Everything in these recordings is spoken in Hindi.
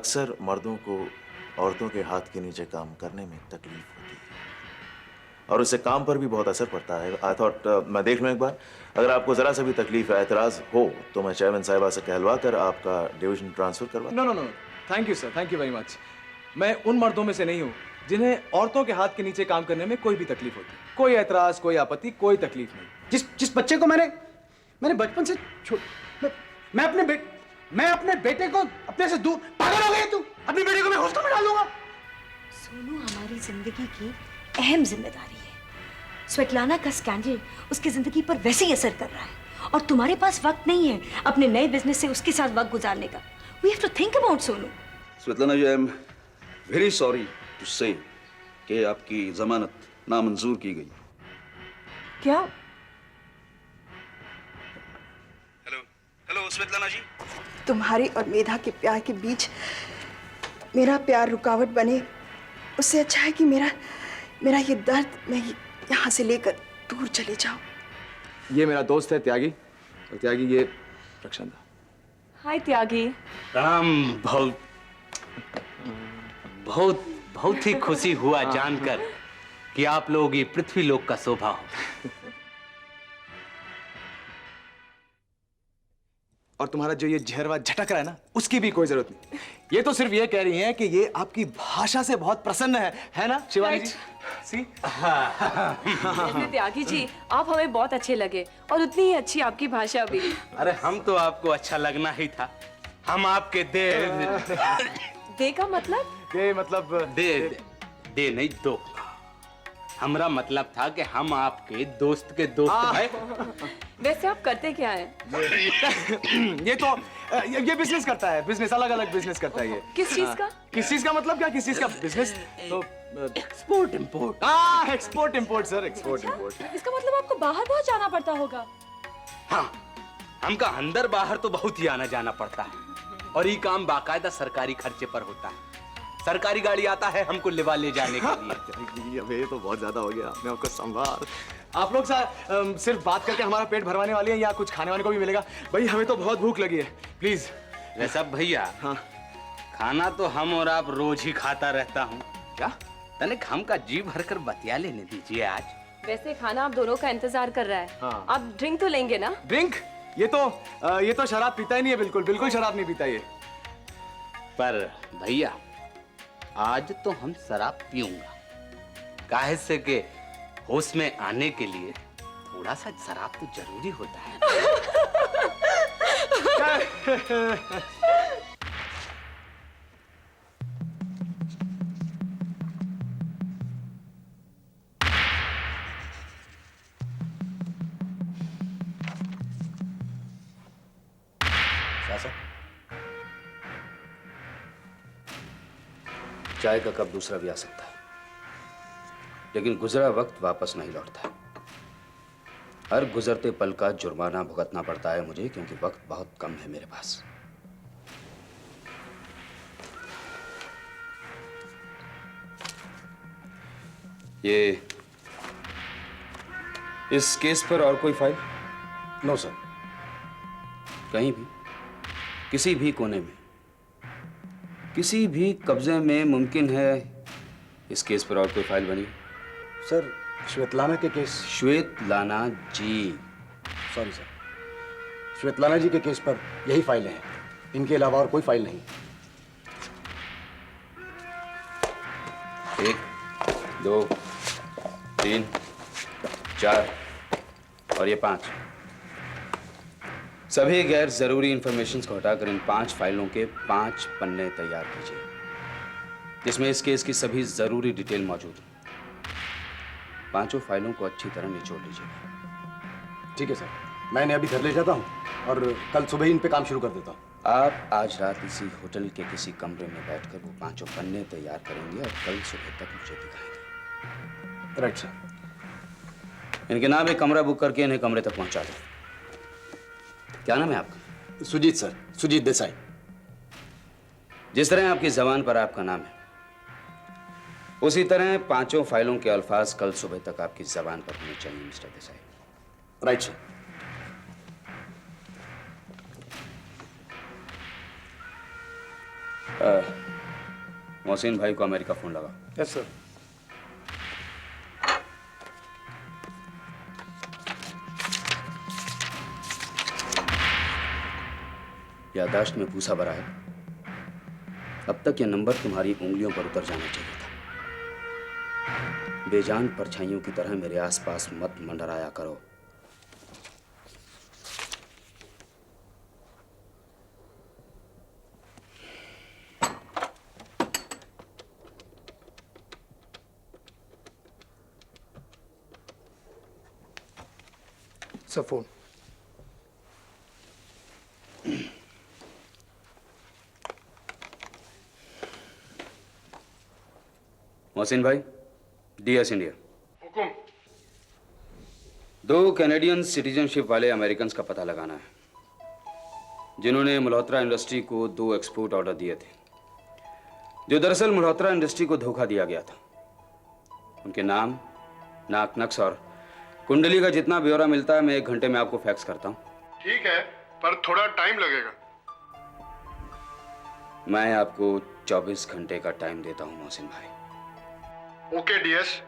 अक्सर मर्दों को औरतों के हाथ के नीचे काम करने में तकलीफ होती है और उससे काम पर भी बहुत असर पड़ता है। आई थॉट मैं देख लूँ एक बार, अगर आपको ज़रा सा भी तकलीफ या एतराज़ हो तो मैं चेयरमैन साहिबा से कहलवा कर आपका डिवीजन ट्रांसफ़र करवा। No no no, thank you sir, thank you very much. मैं उन मर्दों में से नहीं हूँ जिन्हें औरतों के हाथ के नीचे काम करने में कोई भी तकलीफ होती। कोई ऐतराज, कोई आपत्ति, कोई तकलीफ नहीं। जिस बच्चे को मैंने बचपन से मैं अपने बेटे को अपने से दूर। पागल हो गई तू? अपने बेटे को मैं हॉस्टल में डाल दूंगा। सोनू हमारी जिंदगी की अहम जिम्मेदारी है। स्वेटलाना का स्कैंडल उसकी जिंदगी पर वैसे ही असर कर रहा है और तुम्हारे पास वक्त नहीं है अपने नए बिजनेस से उसके साथ वक्त गुजारने का। We have to think about Sonu. Svetlana ji, I am very sorry to say कि आपकी जमानत नामंजूर की गई। क्या? Hello hello Svetlana ji. तुम्हारी और मेधा के प्यार के बीच मेरा प्यार रुकावट बने, उससे अच्छा है कि मेरा ये दर्द मैं यहाँ से लेकर दूर चले जाऊं। ये मेरा दोस्त है त्यागी, और त्यागी ये रक्षांदा। हाय त्यागी। राम, बहुत बहुत बहुत ही खुशी हुआ जानकर कि आप लोग ये पृथ्वी लोक का शोभा हो। और तुम्हारा जो ये जहरवा झटक रहा है ना, उसकी भी कोई जरूरत नहीं। ये तो सिर्फ ये कह रही हैं कि ये आपकी भाषा से बहुत प्रसन्न है ना शिवानी जी? सी? त्यागी जी, आप हमें बहुत अच्छे लगे और उतनी ही अच्छी आपकी भाषा भी। अरे हम तो आपको अच्छा लगना ही था। हम आपके दे का मतलब? दे मतलब दे नहीं, दो। हमारा मतलब था कि हम आपके दोस्त के दोस्त हैं। वैसे आप करते क्या हैं? ये बिजनेस करता है, बिजनेस, अलग अलग बिजनेस करता है ये। किस चीज का? किस चीज का मतलब क्या? किस चीज का बिजनेस? तो export import. Export import sir, export import. इसका मतलब आपको बाहर बहुत जाना पड़ता होगा। हाँ, हमका अंदर बाहर तो बहुत ही आना जाना पड़ता है और ये काम बाकायदा सरकारी खर्चे पर होता है। सरकारी गाड़ी आता है हमको ले जाने के लिए। अब ये तो बहुत ज्यादा हो गया, आपने आपको संभाल। आप लोग सिर्फ बात करके हमारा पेट भरवाने वाले हैं या कुछ खाने वाने को भी मिलेगा? भाई हमें तो बहुत भूख लगी है, प्लीज। सब भैया, हाँ, खाना तो हम और आप रोज ही खाता रहता हूँ। क्या? तनिक हमका जी भरकर बतिया लेने दीजिए आज। वैसे खाना आप दोनों का इंतजार कर रहा है। हाँ। आप ड्रिंक तो लेंगे ना? ड्रिंक? ये तो शराब पीता ही नहीं है, बिल्कुल शराब नहीं पीता ये। पर भैया आज तो हम शराब पीऊंगा, काहे से के होश में आने के लिए थोड़ा सा शराब तो जरूरी होता है। चाय का कप दूसरा भी आ सकता है, लेकिन गुजरा वक्त वापस नहीं लौटता। हर गुजरते पल का जुर्माना भुगतना पड़ता है मुझे, क्योंकि वक्त बहुत कम है मेरे पास। ये इस केस पर और कोई फाइल? No sir. कहीं भी, किसी भी कोने में, किसी भी कब्जे में मुमकिन है इस केस पर और कोई फाइल बनी? सर, श्वेतलाना के केस। श्वेतलाना जी? सॉरी सर, श्वेतलाना जी के केस पर यही फाइलें हैं, इनके अलावा और कोई फाइल नहीं। 1 2 3 4 और ये 5। सभी गैर जरूरी इंफॉर्मेशंस को हटाकर इन 5 फाइलों के 5 पन्ने तैयार कीजिए, जिसमें इस केस की सभी जरूरी डिटेल मौजूद है। 5 फाइलों को अच्छी तरह निचोड़ लीजिएगा। ठीक है सर, मैं इन्हें अभी घर ले जाता हूँ और कल सुबह ही इन पे काम शुरू कर देता हूँ। आप आज रात इसी होटल के किसी कमरे में बैठकर वो 5 पन्ने तैयार करेंगे और कल सुबह तक मुझे दिखाएंगे। Right sir. इनके नाम एक कमरा बुक करके इन्हें कमरे तक पहुंचा दें। क्या नाम है आपका? सुजीत सर, सुजीत देसाई। जिस तरह आपकी जबान पर आपका नाम है, उसी तरह 5 फाइलों के अल्फाज कल सुबह तक आपकी जबान पर होने चाहिए mister Desai. Right sir. Mohsin भाई को अमेरिका फोन लगा। Yes sir. याददाश्त में भूसा भरा है। अब तक यह नंबर तुम्हारी उंगलियों पर उतर जाना चाहिए था। बेजान परछाइयों की तरह मेरे आसपास मत मंडराया करो। Sir phone. मोहसिन भाई, डीएस इंडिया। हुकुम। 2 कैनेडियन सिटीजनशिप वाले अमेरिकन का पता लगाना है जिन्होंने मल्होत्रा इंडस्ट्री को 2 एक्सपोर्ट ऑर्डर दिए थे, जो दरअसल मल्होत्रा इंडस्ट्री को धोखा दिया गया था। उनके नाम, नाक नक्श और कुंडली का जितना ब्यौरा मिलता है मैं 1 घंटे में आपको फैक्स करता हूं। ठीक है, पर थोड़ा टाइम लगेगा। मैं आपको 24 घंटे का टाइम देता हूं मोहसिन भाई। ओके डीएस,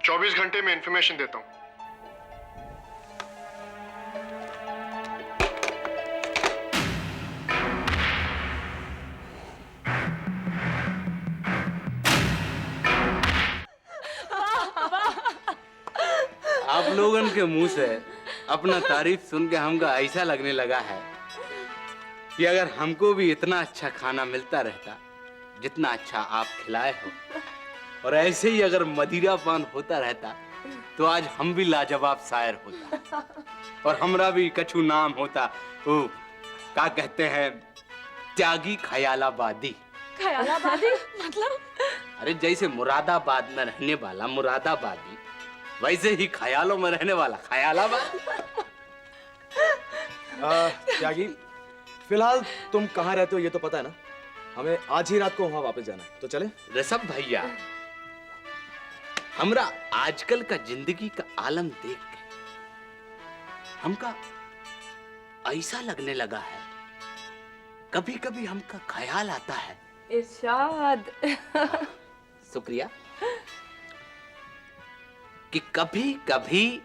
24 घंटे में इंफॉर्मेशन देता हूं। आप लोगों के मुंह से अपना तारीफ सुन के हमको ऐसा लगने लगा है कि अगर हमको भी इतना अच्छा खाना मिलता रहता जितना अच्छा आप खिलाए हो, और ऐसे ही अगर मदिरा पान होता रहता तो आज हम भी लाजवाब शायर होता और हमरा भी कछु नाम होता। वो क्या कहते हैं, त्यागी खयालाबादी। खयालाबादी मतलब? अरे जैसे मुरादाबाद में रहने वाला मुरादाबादी, वैसे ही ख्यालों में रहने वाला ख्यालाबादी। त्यागी, फिलहाल तुम कहाँ रहते हो ये तो पता है ना? हमें आज ही रात को वहां वापस जाना है, तो चले? ऋषभ भैया, हमरा आजकल का जिंदगी का आलम देख के हमका ऐसा लगने लगा है, कभी कभी हमका ख्याल आता है। इरशाद। शुक्रिया। कि कभी कभी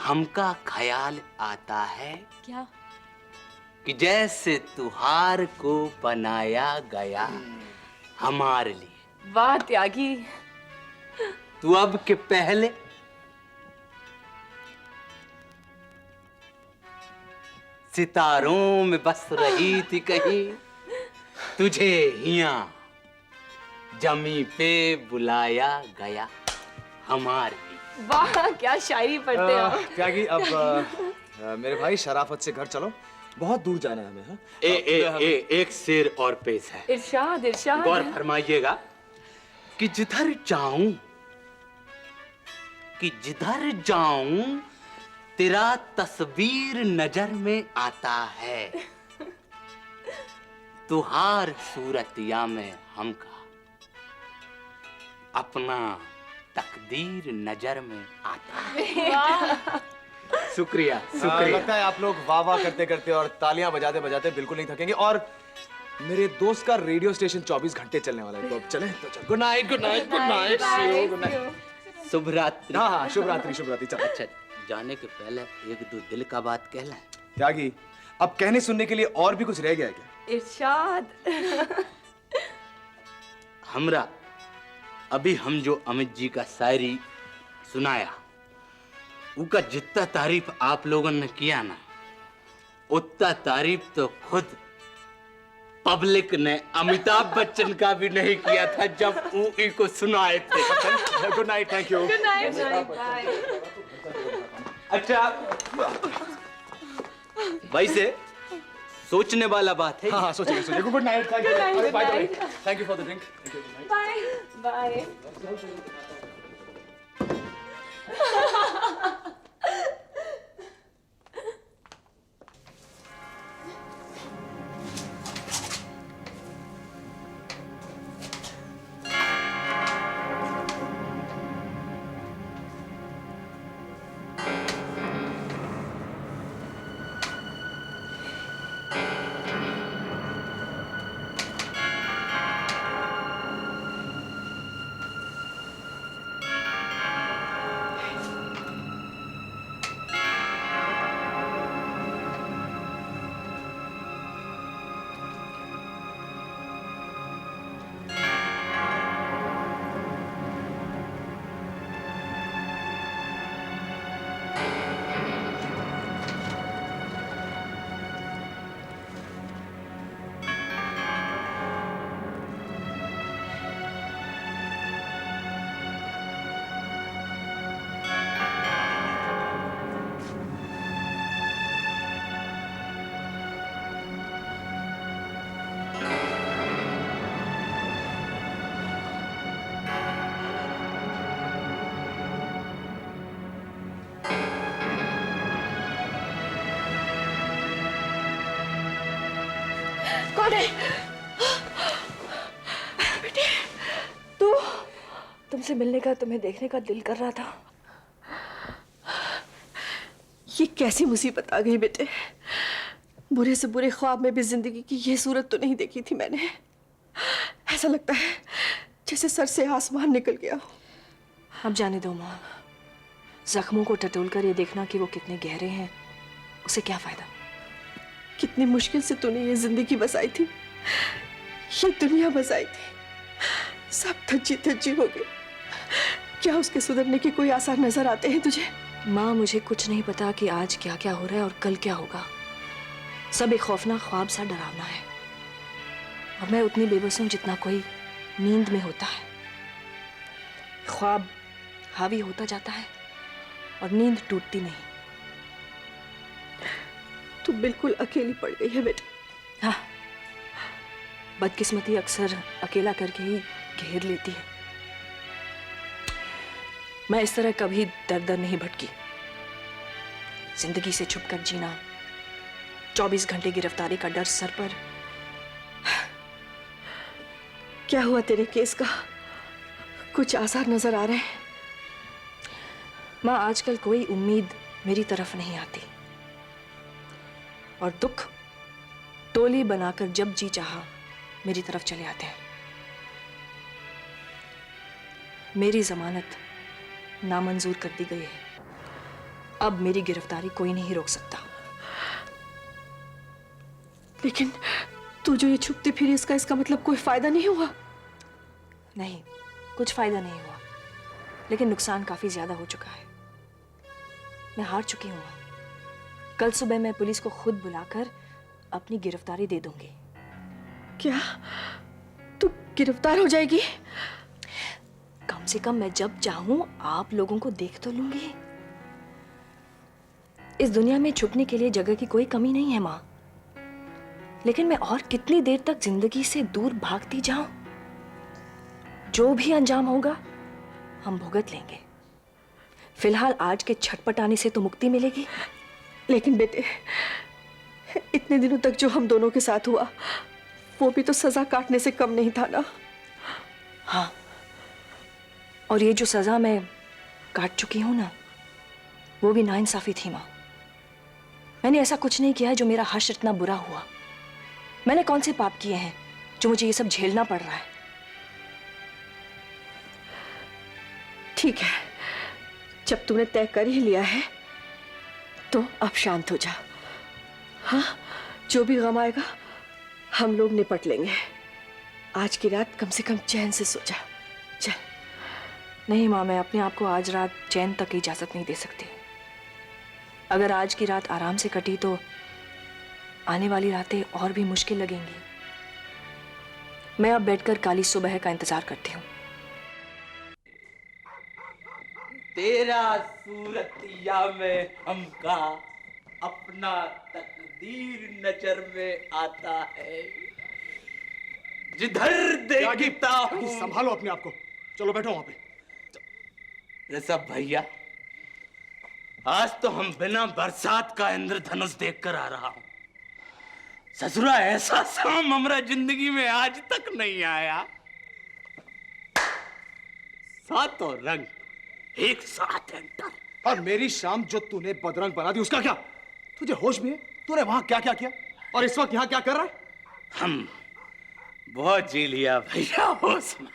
हमका ख्याल आता है क्या? कि जैसे तुहार को बनाया गया हमारे लिए। वाह त्यागी। तू अब के पहले सितारों में बस रही थी कहीं, तुझे हियां जमी पे बुलाया गया हमारे लिए। वाह क्या शायरी पढ़ते हो। त्यागी, अब मेरे भाई शराफत से घर चलो, बहुत दूर जाना है हमें। हाँ? एक शेर और पेश है। इरशाद इरशाद। गौर फरमाइएगा कि जिधर जाऊं तेरा तस्वीर नजर में आता है, तुहार सूरतिया में हमका अपना तकदीर नजर में आता है। शुक्रिया शुक्रिया। लगता है आप लोग वाह वाह करते करते और तालियां बजाते बजाते बिल्कुल नहीं थकेंगे, और मेरे दोस्त का रेडियो स्टेशन 24 घंटे चलने वाला है, तो अब चलें तो चलो। Good night good night good night good night. शुभ रात्रि। हाँ हाँ, शुभ रात्रि शुभ रात्रि। चलो। अच्छा, जाने के पहले 1-2 दिल का बात कहला। त्यागी, अब कहने सुनने के लिए और भी कुछ रह गया है क्या? इरशाद। हमरा अभी हम जो अमित जी का शायरी सुनाया, उसका जितना तारीफ आप लोगों ने किया ना, उतना तारीफ तो खुद पब्लिक ने अमिताभ बच्चन का भी नहीं किया था जब वो को सुनाए थे। Good night, thank you. Good night. अच्छा, वैसे सोचने वाला बात है। हाँ हाँ, सोचिए सोचिए। Good night, thank you. Thank you for the drink. Bye bye. बेटे, बेटे, तुमसे मिलने का, तुम्हें देखने का दिल कर रहा था। ये कैसी मुसीबत आ गई बेटे। बुरे से बुरे ख्वाब में भी जिंदगी की ये सूरत तो नहीं देखी थी मैंने। ऐसा लगता है जैसे सर से आसमान निकल गया हो। अब जाने दो माँ, जख्मों को टटोल कर ये देखना कि वो कितने गहरे हैं, उसे क्या फायदा। कितनी मुश्किल से तूने ये जिंदगी बसाई थी, ये दुनिया बसाई थी, सब धज्जी हो गई। क्या उसके सुधरने के कोई आसार नजर आते हैं तुझे? माँ, मुझे कुछ नहीं पता कि आज क्या क्या हो रहा है और कल क्या होगा। सब एक खौफनाक ख्वाब सा डरावना है और मैं उतनी बेबस हूं जितना कोई नींद में होता है। ख्वाब हावी होता जाता है और नींद टूटती नहीं। तू बिल्कुल अकेली पड़ गई है बेटा। हाँ, बदकिस्मती अक्सर अकेला करके ही घेर लेती है। मैं इस तरह कभी दर दर नहीं भटकी। जिंदगी से छुपकर जीना, 24 घंटे गिरफ्तारी का डर सर पर। क्या हुआ तेरे केस का? कुछ आसार नजर आ रहे हैं? माँ, आजकल कोई उम्मीद मेरी तरफ नहीं आती और दुख टोली बनाकर जब जी चाहा मेरी तरफ चले आते हैं। मेरी जमानत नामंजूर कर दी गई है। अब मेरी गिरफ्तारी कोई नहीं रोक सकता। लेकिन तू जो ये छुपती फिरी, इसका मतलब कोई फायदा नहीं हुआ? नहीं, कुछ फायदा नहीं हुआ, लेकिन नुकसान काफी ज्यादा हो चुका है। मैं हार चुकी हूं। कल सुबह मैं पुलिस को खुद बुलाकर अपनी गिरफ्तारी दे दूंगी। क्या तू गिरफ्तार हो जाएगी? कम से कम मैं जब चाहूं आप लोगों को देख तो लूंगी। इस दुनिया में छुपने के लिए जगह की कोई कमी नहीं है मां, लेकिन मैं और कितनी देर तक जिंदगी से दूर भागती जाऊं? जो भी अंजाम होगा हम भुगत लेंगे। फिलहाल आज के छटपटाने से तो मुक्ति मिलेगी। लेकिन बेटे, इतने दिनों तक जो हम दोनों के साथ हुआ, वो भी तो सजा काटने से कम नहीं था ना? हाँ, और ये जो सजा मैं काट चुकी हूं ना, वो भी नाइंसाफी थी मां। मैंने ऐसा कुछ नहीं किया है जो मेरा हश्र इतना बुरा हुआ। मैंने कौन से पाप किए हैं जो मुझे ये सब झेलना पड़ रहा है? ठीक है, जब तूने तय कर ही लिया है तो अब शांत हो जा। हाँ, जो भी गम आएगा हम लोग निपट लेंगे। आज की रात कम से कम चैन से सो जा। चल। नहीं माँ, मैं अपने आप को आज रात चैन तक की इजाजत नहीं दे सकती। अगर आज की रात आराम से कटी तो आने वाली रातें और भी मुश्किल लगेंगी। मैं अब बैठकर काली सुबह का इंतजार करती हूँ। तेरा सूरतिया में हमका अपना तकदीर नजर में आता है। जिधर देखता हूँ। संभालो अपने आप को। चलो बैठो वहां पे। ऋषभ भैया, आज तो हम बिना बरसात का इंद्रधनुष देखकर आ रहा हूं। ससुरा, ऐसा शाम हमारा जिंदगी में आज तक नहीं आया। सातों रंग एक साथ एंटर। और मेरी शाम जो तूने बदरंग बना दी, उसका क्या? तुझे होश भी है? तूने वहां क्या क्या किया और इस वक्त यहां क्या कर रहा है? हम बहुत जी लिया भैया होश में।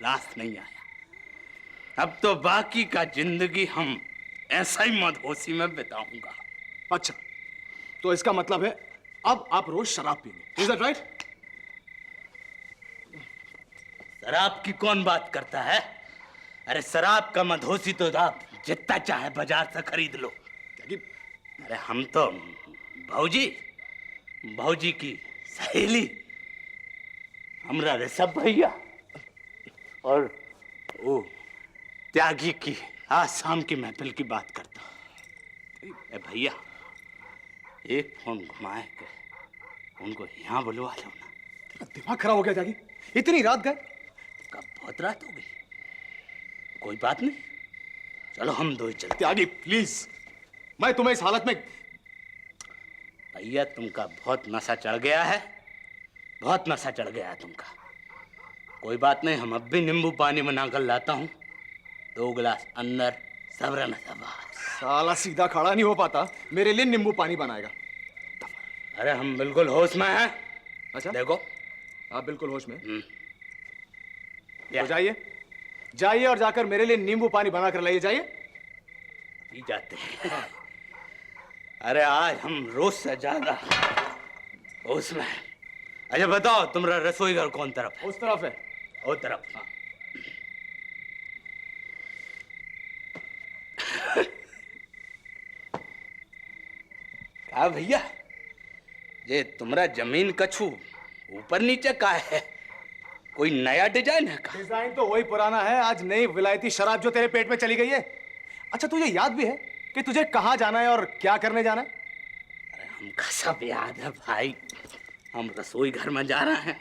रात नहीं आया। अब तो बाकी का जिंदगी हम ऐसा ही मदहोशी में बिताऊंगा। अच्छा, तो इसका मतलब है अब आप रोज शराब पीएंगे। Is that right? शराब की कौन बात करता है? अरे शराब का मदहोशी तो आप जितना चाहे बाजार से खरीद लो। अरे हम तो भौजी की सहेली हमरा ऋषभ भैया और वो त्यागी की आज शाम की महफिल की बात करता हूँ। भैया, एक फोन घुमाए के उनको यहाँ बुलवा लो ना। तेरा दिमाग खराब हो गया त्यागी? इतनी रात गए? कब बहुत रात हो गई। कोई बात नहीं, चलो हम दो ही चलते। त्यागी प्लीज, मैं तुम्हें इस हालत में। भैया तुमका बहुत नशा चढ़ गया है, बहुत नशा चढ़ गया है तुमका। कोई बात नहीं, हम अब भी नींबू पानी बना कर लाता हूँ, 2 गिलास अंदर, सब्र नशा बाहर। साला सीधा खड़ा नहीं हो पाता, मेरे लिए नींबू पानी बनाएगा। अरे हम बिल्कुल होश में हैं। अच्छा देखो आप बिल्कुल होश में। या। तो जाइए, जाइए और जाकर मेरे लिए नींबू पानी बना कर लाइए, जाइए। पी जाते हैं। अरे आज हम रोज से ज्यादा होश में हैं। अच्छा बताओ तुम्हारा रसोई घर कौन तरफ है? उस तरफ है। वो तरफ। हाँ। क्या भैया, ये तुम्हारा जमीन कछु ऊपर नीचे का है? कोई नया डिजाइन है का? डिजाइन तो वही पुराना है, आज नई विलायती शराब जो तेरे पेट में चली गई है। अच्छा तुझे याद भी है कि तुझे कहाँ जाना है और क्या करने जाना है? अरे हमका सब याद है भाई, हम रसोई घर में जा रहे हैं,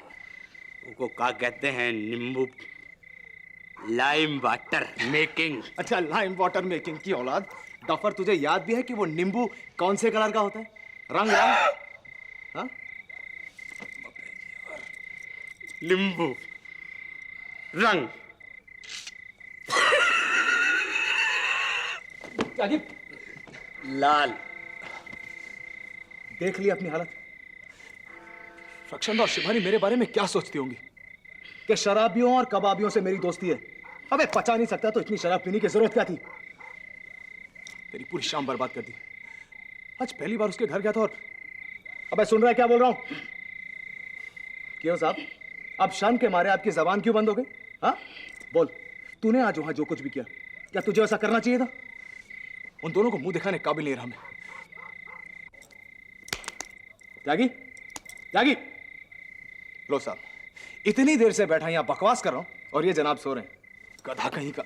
उसको क्या कहते हैं, नींबू लाइम वाटर मेकिंग। अच्छा लाइम वाटर मेकिंग की औलाद। डफर तुझे याद भी है कि वो नींबू कौन से कलर का होता है? रंग रंग। हाँ? नींबू रंग अजीब। लाल। देख ली अपनी हालत। रक्षंदा और शिवानी मेरे बारे में क्या सोचती होंगी कि शराबियों और कबाबियों से मेरी दोस्ती है। अबे पचा नहीं सकता तो इतनी शराब पीने की जरूरत क्या थी? तेरी पूरी शाम बर्बाद कर दी। आज पहली बार उसके घर गया था और अबे सुन रहा है क्या बोल रहा हूं? क्यों साहब, अब शर्म के मारे आपकी जबान क्यों बंद हो गई? हाँ बोल, तूने आज वहां जो कुछ भी किया, क्या तुझे ऐसा करना चाहिए था? उन दोनों को मुंह दिखाने काबिल नहीं रहा मैं। त्यागी, त्यागी, लो साहब, इतनी देर से बैठा यहां बकवास कर रहा हूं और ये जनाब सो रहे हैं। गधा कहीं का।